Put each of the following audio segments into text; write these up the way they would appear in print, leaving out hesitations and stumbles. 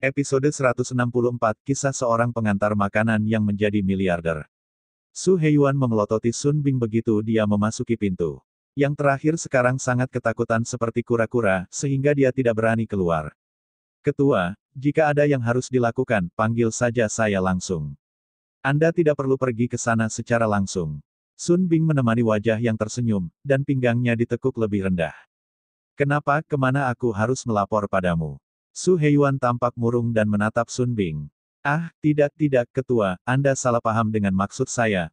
Episode 164, Kisah Seorang Pengantar Makanan yang Menjadi Miliarder. Su Heiyuan memelototi Sun Bing begitu dia memasuki pintu. Yang terakhir sekarang sangat ketakutan seperti kura-kura, sehingga dia tidak berani keluar. Ketua, jika ada yang harus dilakukan, panggil saja saya langsung. Anda tidak perlu pergi ke sana secara langsung. Sun Bing menemani wajah yang tersenyum, dan pinggangnya ditekuk lebih rendah. Kenapa, kemana aku harus melapor padamu? Su Heiyuan tampak murung dan menatap Sun Bing. Ah, tidak, Ketua, Anda salah paham dengan maksud saya.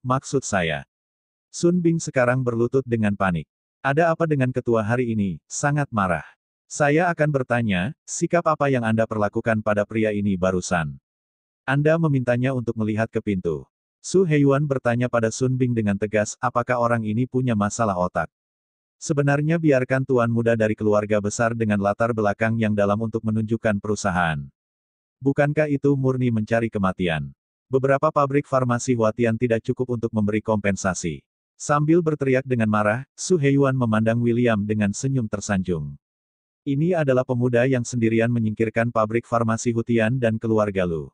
Sun Bing sekarang berlutut dengan panik. Ada apa dengan Ketua hari ini? Sangat marah. Saya akan bertanya, sikap apa yang Anda perlakukan pada pria ini barusan? Anda memintanya untuk melihat ke pintu. Su Heiyuan bertanya pada Sun Bing dengan tegas, apakah orang ini punya masalah otak? Sebenarnya biarkan tuan muda dari keluarga besar dengan latar belakang yang dalam untuk menunjukkan perusahaan. Bukankah itu murni mencari kematian? Beberapa pabrik farmasi Huatian tidak cukup untuk memberi kompensasi. Sambil berteriak dengan marah, Su Heiyuan memandang William dengan senyum tersanjung. Ini adalah pemuda yang sendirian menyingkirkan pabrik farmasi Huatian dan keluarga Lu.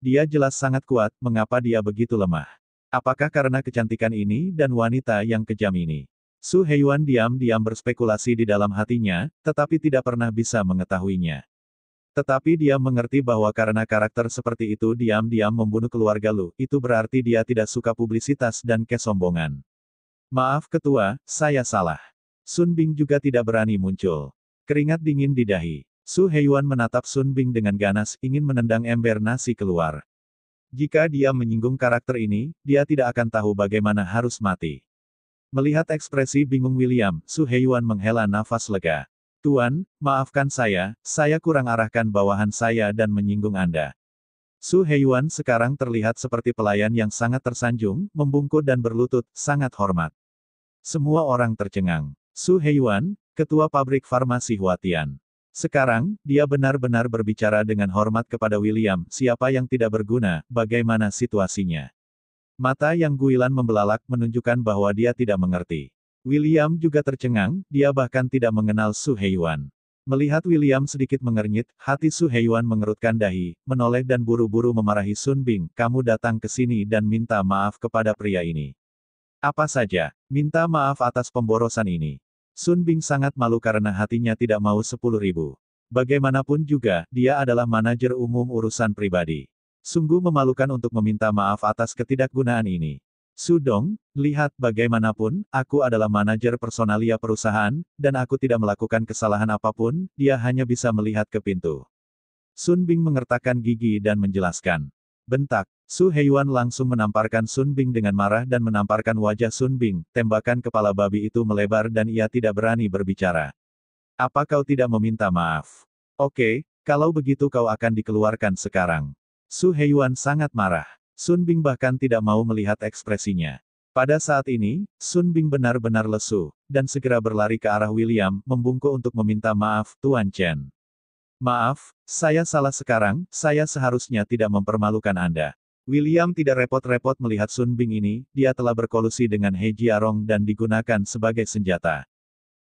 Dia jelas sangat kuat, mengapa dia begitu lemah? Apakah karena kecantikan ini dan wanita yang kejam ini? Su Heiyuan diam-diam berspekulasi di dalam hatinya, tetapi tidak pernah bisa mengetahuinya. Tetapi dia mengerti bahwa karena karakter seperti itu diam-diam membunuh keluarga Lu, itu berarti dia tidak suka publisitas dan kesombongan. Maaf Ketua, saya salah. Sun Bing juga tidak berani muncul. Keringat dingin di dahi. Su Heiyuan menatap Sun Bing dengan ganas, ingin menendang ember nasi keluar. Jika dia menyinggung karakter ini, dia tidak akan tahu bagaimana harus mati. Melihat ekspresi bingung William, Su Heiyuan menghela nafas lega. Tuan, maafkan saya kurang arahkan bawahan saya dan menyinggung Anda. Su Heiyuan sekarang terlihat seperti pelayan yang sangat tersanjung, membungkuk dan berlutut, sangat hormat. Semua orang tercengang. Su Heiyuan, ketua pabrik farmasi Huatian. Sekarang, dia benar-benar berbicara dengan hormat kepada William, siapa yang tidak berguna, bagaimana situasinya. Mata yang guilan membelalak menunjukkan bahwa dia tidak mengerti. William juga tercengang, dia bahkan tidak mengenal Su Heiyuan. Melihat William sedikit mengernyit, hati Su Heiyuan mengerutkan dahi, menoleh dan buru-buru memarahi Sun Bing, kamu datang ke sini dan minta maaf kepada pria ini. Apa saja, minta maaf atas pemborosan ini. Sun Bing sangat malu karena hatinya tidak mau 10.000. Bagaimanapun juga, dia adalah manajer umum urusan pribadi. Sungguh memalukan untuk meminta maaf atas ketidakgunaan ini. Sudong, lihat bagaimanapun, aku adalah manajer personalia perusahaan, dan aku tidak melakukan kesalahan apapun, dia hanya bisa melihat ke pintu. Sun Bing mengertakkan gigi dan menjelaskan. Bentak, Su Heiyuan langsung menamparkan Sun Bing dengan marah dan menamparkan wajah Sun Bing, tembakan kepala babi itu melebar dan ia tidak berani berbicara. Apa kau tidak meminta maaf? Oke, kalau begitu kau akan dikeluarkan sekarang. Su Heiyuan sangat marah. Sun Bing bahkan tidak mau melihat ekspresinya. Pada saat ini, Sun Bing benar-benar lesu, dan segera berlari ke arah William, membungkuk untuk meminta maaf, Tuan Chen. Maaf, saya salah sekarang, saya seharusnya tidak mempermalukan Anda. William tidak repot-repot melihat Sun Bing ini, dia telah berkolusi dengan He Jiarong dan digunakan sebagai senjata.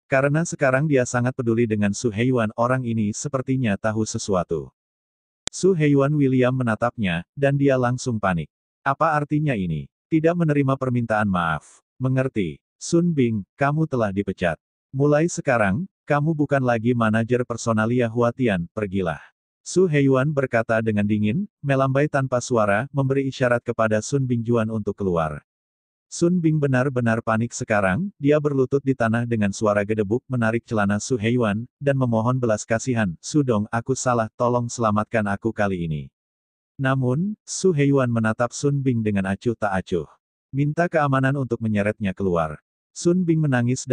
Karena sekarang dia sangat peduli dengan Su Heiyuan, orang ini sepertinya tahu sesuatu. Su Heiyuan William menatapnya, dan dia langsung panik. Apa artinya ini? Tidak menerima permintaan maaf. Mengerti. Sun Bing, kamu telah dipecat. Mulai sekarang, kamu bukan lagi manajer personalia Huatian, pergilah. Su Heiyuan berkata dengan dingin, melambai tanpa suara, memberi isyarat kepada Sun Bing Juan untuk keluar. Sun Bing benar-benar panik sekarang, dia berlutut di tanah dengan suara gedebuk menarik celana Su Heiyuan, dan memohon belas kasihan, Sudong, aku salah, tolong selamatkan aku kali ini. Namun, Su Heiyuan menatap Sun Bing dengan acuh tak acuh. Minta keamanan untuk menyeretnya keluar. Sun Bing menangis,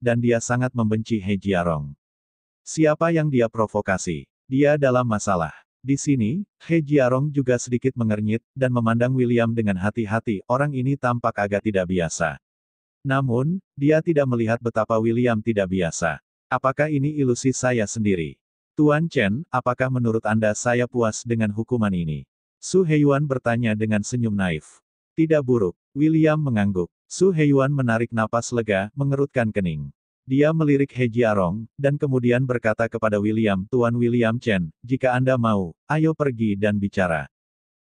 dan dia sangat membenci He Jiarong. Siapa yang dia provokasi? Dia dalam masalah. Di sini, He Jiarong juga sedikit mengernyit, dan memandang William dengan hati-hati, orang ini tampak agak tidak biasa. Namun, dia tidak melihat betapa William tidak biasa. Apakah ini ilusi saya sendiri? Tuan Chen, apakah menurut Anda saya puas dengan hukuman ini? Su Heiyuan bertanya dengan senyum naif. Tidak buruk, William mengangguk. Su Heiyuan menarik napas lega, mengerutkan kening. Dia melirik He Jiarong, dan kemudian berkata kepada William, Tuan William Chen, jika Anda mau, ayo pergi dan bicara.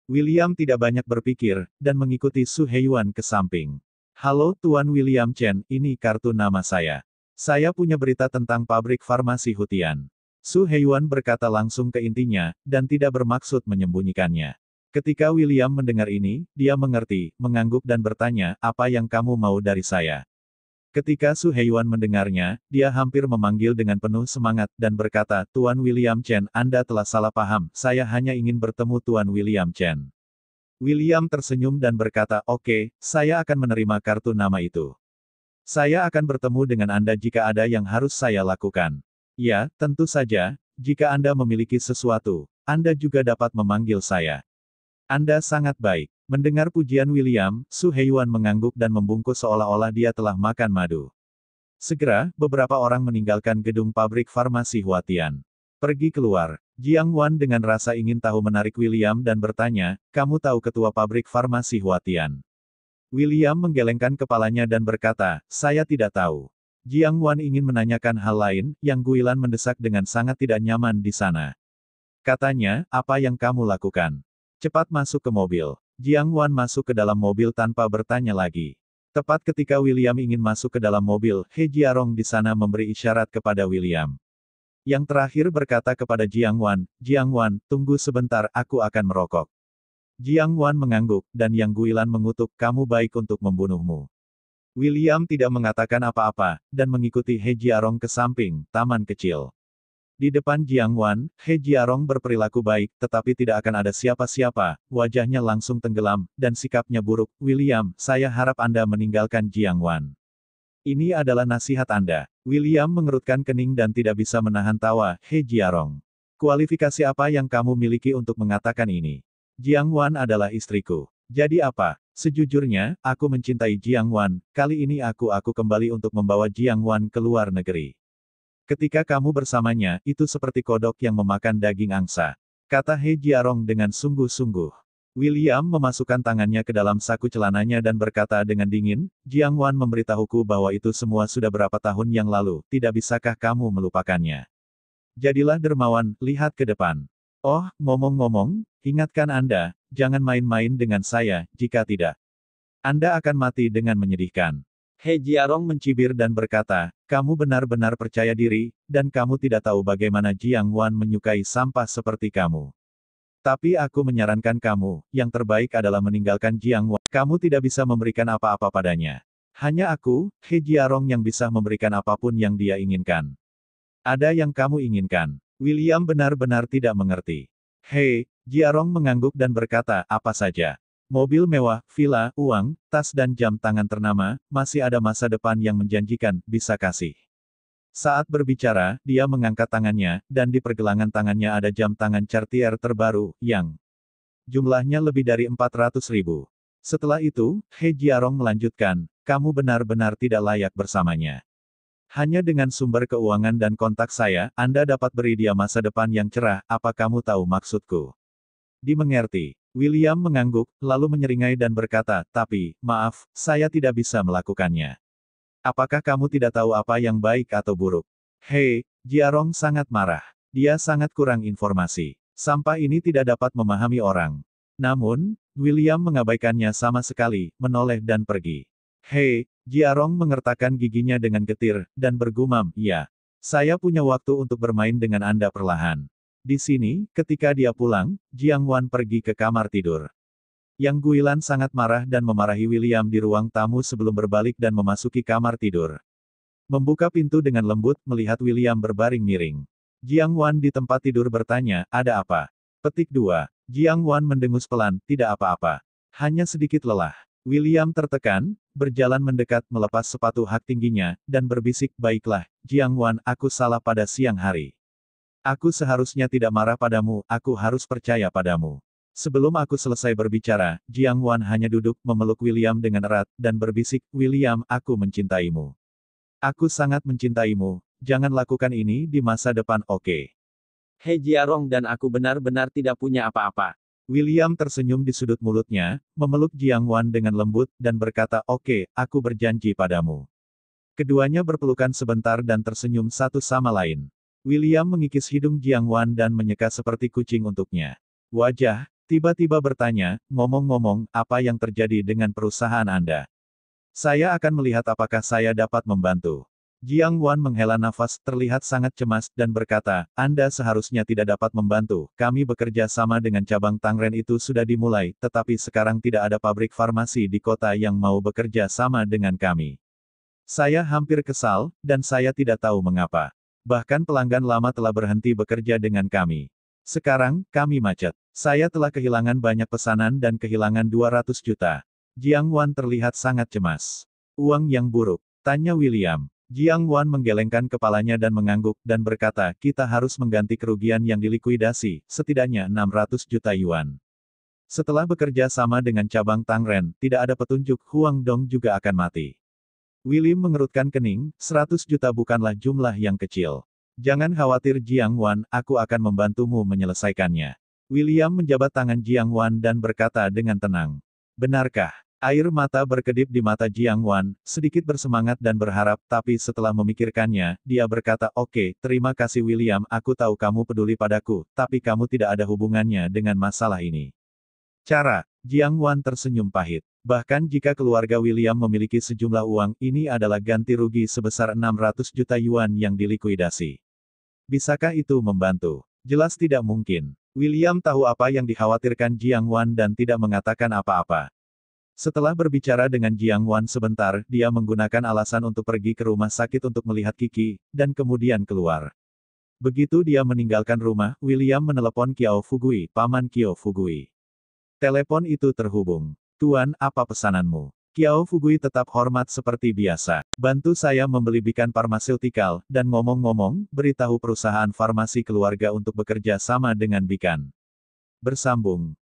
William tidak banyak berpikir, dan mengikuti Su Heiyuan ke samping. Halo Tuan William Chen, ini kartu nama saya. Saya punya berita tentang pabrik farmasi Hutian. Su Heiyuan berkata langsung ke intinya, dan tidak bermaksud menyembunyikannya. Ketika William mendengar ini, dia mengerti, mengangguk dan bertanya, apa yang kamu mau dari saya? Ketika Su Heiyuan mendengarnya, dia hampir memanggil dengan penuh semangat, dan berkata, Tuan William Chen, Anda telah salah paham, saya hanya ingin bertemu Tuan William Chen. William tersenyum dan berkata, oke, saya akan menerima kartu nama itu. Saya akan bertemu dengan Anda jika ada yang harus saya lakukan. Ya, tentu saja, jika Anda memiliki sesuatu, Anda juga dapat memanggil saya. Anda sangat baik. Mendengar pujian William, Su Heiyuan mengangguk dan membungkuk seolah-olah dia telah makan madu. Segera, beberapa orang meninggalkan gedung pabrik farmasi Huatian. Pergi keluar. Jiang Wan dengan rasa ingin tahu menarik William dan bertanya, kamu tahu ketua pabrik farmasi Huatian? William menggelengkan kepalanya dan berkata, saya tidak tahu. Jiang Wan ingin menanyakan hal lain, yang Guilan mendesak dengan sangat tidak nyaman di sana. Katanya, apa yang kamu lakukan? Cepat masuk ke mobil. Jiang Wan masuk ke dalam mobil tanpa bertanya lagi. Tepat ketika William ingin masuk ke dalam mobil, He Jiarong di sana memberi isyarat kepada William. Yang terakhir berkata kepada Jiang Wan, tunggu sebentar, aku akan merokok. Jiang Wan mengangguk, dan Yang Guilan mengutuk, kamu baik untuk membunuhmu. William tidak mengatakan apa-apa, dan mengikuti He Jiarong ke samping, taman kecil. Di depan Jiang Wan, He Jiarong berperilaku baik, tetapi tidak akan ada siapa-siapa, wajahnya langsung tenggelam, dan sikapnya buruk. William, saya harap Anda meninggalkan Jiang Wan. Ini adalah nasihat Anda. William mengerutkan kening dan tidak bisa menahan tawa. He Jiarong. Kualifikasi apa yang kamu miliki untuk mengatakan ini? Jiang Wan adalah istriku. Jadi apa? Sejujurnya, aku mencintai Jiang Wan, kali ini aku kembali untuk membawa Jiang Wan ke luar negeri. Ketika kamu bersamanya, itu seperti kodok yang memakan daging angsa. Kata He Jiarong dengan sungguh-sungguh. William memasukkan tangannya ke dalam saku celananya dan berkata dengan dingin, Jiang Wan memberitahuku bahwa itu semua sudah berapa tahun yang lalu, tidak bisakah kamu melupakannya? Jadilah dermawan, lihat ke depan. Oh, ngomong-ngomong, ingatkan Anda, jangan main-main dengan saya, jika tidak, Anda akan mati dengan menyedihkan. He Jiarong mencibir dan berkata, kamu benar-benar percaya diri, dan kamu tidak tahu bagaimana Jiang Wan menyukai sampah seperti kamu. Tapi aku menyarankan kamu, yang terbaik adalah meninggalkan Jiang Wan. Kamu tidak bisa memberikan apa-apa padanya. Hanya aku, He Jiarong yang bisa memberikan apapun yang dia inginkan. Ada yang kamu inginkan. William benar-benar tidak mengerti. He Jiarong mengangguk dan berkata, apa saja. Mobil mewah, villa, uang, tas dan jam tangan ternama, masih ada masa depan yang menjanjikan, bisa kasih. Saat berbicara, dia mengangkat tangannya, dan di pergelangan tangannya ada jam tangan Cartier terbaru, yang jumlahnya lebih dari 400.000. Setelah itu, He Jiarong melanjutkan, kamu benar-benar tidak layak bersamanya. Hanya dengan sumber keuangan dan kontak saya, Anda dapat beri dia masa depan yang cerah, apa kamu tahu maksudku? Dimengerti. William mengangguk, lalu menyeringai dan berkata, tapi, maaf, saya tidak bisa melakukannya. Apakah kamu tidak tahu apa yang baik atau buruk? He Jiarong sangat marah. Dia sangat kurang informasi. Sampah ini tidak dapat memahami orang. Namun, William mengabaikannya sama sekali, menoleh dan pergi. He Jiarong mengertakkan giginya dengan getir, dan bergumam, ya. Saya punya waktu untuk bermain dengan Anda perlahan. Di sini, ketika dia pulang, Jiang Wan pergi ke kamar tidur. Yang Guilan sangat marah dan memarahi William di ruang tamu sebelum berbalik dan memasuki kamar tidur. Membuka pintu dengan lembut, melihat William berbaring miring. Jiang Wan di tempat tidur bertanya, ada apa? Petik 2. Jiang Wan mendengus pelan, tidak apa-apa. Hanya sedikit lelah. William tertekan, berjalan mendekat, melepas sepatu hak tingginya, dan berbisik, baiklah, Jiang Wan, aku salah pada siang hari. Aku seharusnya tidak marah padamu, aku harus percaya padamu. Sebelum aku selesai berbicara, Jiang Wan hanya duduk, memeluk William dengan erat, dan berbisik, William, aku mencintaimu. Aku sangat mencintaimu, jangan lakukan ini di masa depan, oke? He Jiarong dan aku benar-benar tidak punya apa-apa. William tersenyum di sudut mulutnya, memeluk Jiang Wan dengan lembut, dan berkata, oke, aku berjanji padamu. Keduanya berpelukan sebentar dan tersenyum satu sama lain. William mengikis hidung Jiang Wan dan menyeka seperti kucing untuknya. Wajah, tiba-tiba bertanya, ngomong-ngomong, apa yang terjadi dengan perusahaan Anda? Saya akan melihat apakah saya dapat membantu. Jiang Wan menghela nafas, terlihat sangat cemas, dan berkata, Anda seharusnya tidak dapat membantu, kami bekerja sama dengan cabang Tangren itu sudah dimulai, tetapi sekarang tidak ada pabrik farmasi di kota yang mau bekerja sama dengan kami. Saya hampir kesal, dan saya tidak tahu mengapa. Bahkan pelanggan lama telah berhenti bekerja dengan kami. Sekarang, kami macet. Saya telah kehilangan banyak pesanan dan kehilangan 200 juta. Jiang Wan terlihat sangat cemas. Uang yang buruk, tanya William. Jiang Wan menggelengkan kepalanya dan mengangguk, dan berkata, kita harus mengganti kerugian yang dilikuidasi, setidaknya 600 juta yuan. Setelah bekerja sama dengan cabang Tangren, tidak ada petunjuk, Huang Dong juga akan mati. William mengerutkan kening, 100 juta bukanlah jumlah yang kecil. Jangan khawatir Jiang Wan, aku akan membantumu menyelesaikannya. William menjabat tangan Jiang Wan dan berkata dengan tenang. Benarkah? Air mata berkedip di mata Jiang Wan, sedikit bersemangat dan berharap, tapi setelah memikirkannya, dia berkata, oke, terima kasih William, aku tahu kamu peduli padaku, tapi kamu tidak ada hubungannya dengan masalah ini. Cara, Jiang Wan tersenyum pahit. Bahkan jika keluarga William memiliki sejumlah uang, ini adalah ganti rugi sebesar 600 juta yuan yang dilikuidasi. Bisakah itu membantu? Jelas tidak mungkin. William tahu apa yang dikhawatirkan Jiang Wan dan tidak mengatakan apa-apa. Setelah berbicara dengan Jiang Wan sebentar, dia menggunakan alasan untuk pergi ke rumah sakit untuk melihat Kiki, dan kemudian keluar. Begitu dia meninggalkan rumah, William menelepon Qiao Fugui, paman Qiao Fugui. Telepon itu terhubung. Tuan, apa pesananmu? Qiao Fugui tetap hormat seperti biasa. Bantu saya membeli Bikan Pharmaceutical, dan ngomong-ngomong, beritahu perusahaan farmasi keluarga untuk bekerja sama dengan Bikan. Bersambung.